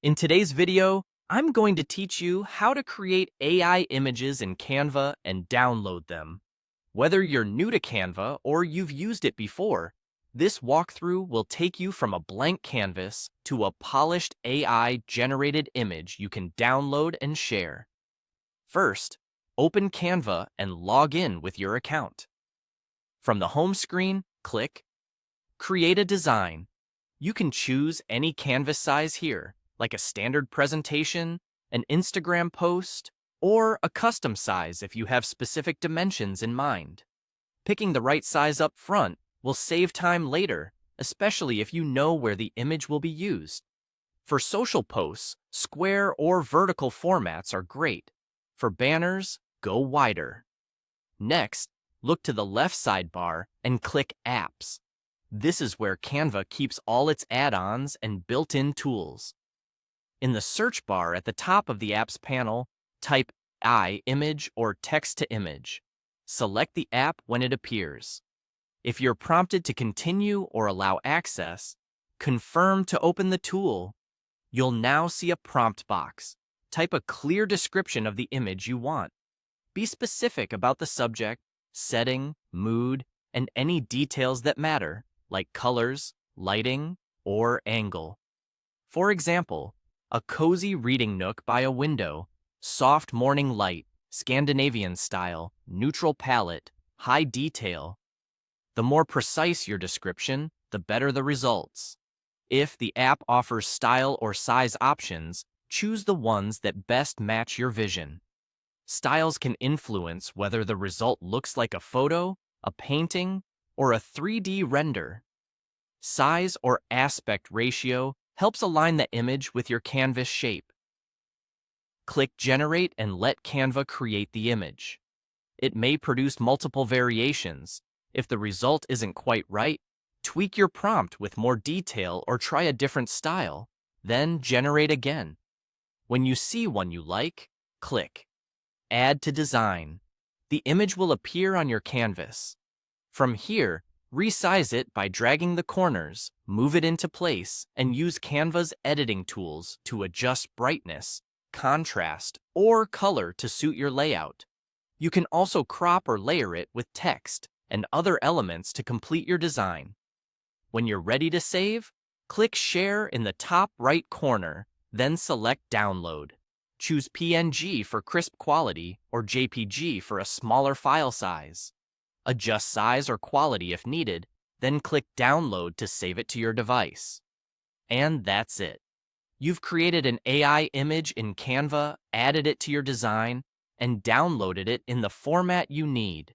In today's video, I'm going to teach you how to create AI images in Canva and download them. Whether you're new to Canva or you've used it before, this walkthrough will take you from a blank canvas to a polished AI-generated image you can download and share. First, open Canva and log in with your account. From the home screen, click Create a Design. You can choose any canvas size here, like a standard presentation, an Instagram post, or a custom size if you have specific dimensions in mind. Picking the right size up front will save time later, especially if you know where the image will be used. For social posts, square or vertical formats are great. For banners, go wider. Next, look to the left sidebar and click Apps. This is where Canva keeps all its add-ons and built-in tools. In the search bar at the top of the Apps panel, type image or text to image. Select the app when it appears. If you're prompted to continue or allow access, confirm to open the tool. You'll now see a prompt box. Type a clear description of the image you want. Be specific about the subject, setting, mood, and any details that matter, like colors, lighting, or angle. For example, a cozy reading nook by a window, soft morning light, Scandinavian style, neutral palette, high detail. The more precise your description, the better the results. If the app offers style or size options, choose the ones that best match your vision. Styles can influence whether the result looks like a photo, a painting, or a 3D render. Size or aspect ratio helps align the image with your canvas shape. Click Generate and let Canva create the image. It may produce multiple variations. If the result isn't quite right, tweak your prompt with more detail or try a different style, then generate again. When you see one you like, click Add to Design. The image will appear on your canvas. From here, resize it by dragging the corners, move it into place, and use Canva's editing tools to adjust brightness, contrast, or color to suit your layout. You can also crop or layer it with text and other elements to complete your design. When you're ready to save, click Share in the top right corner, then select Download. Choose PNG for crisp quality or JPG for a smaller file size. Adjust size or quality if needed, then click Download to save it to your device. And that's it. You've created an AI image in Canva, added it to your design, and downloaded it in the format you need.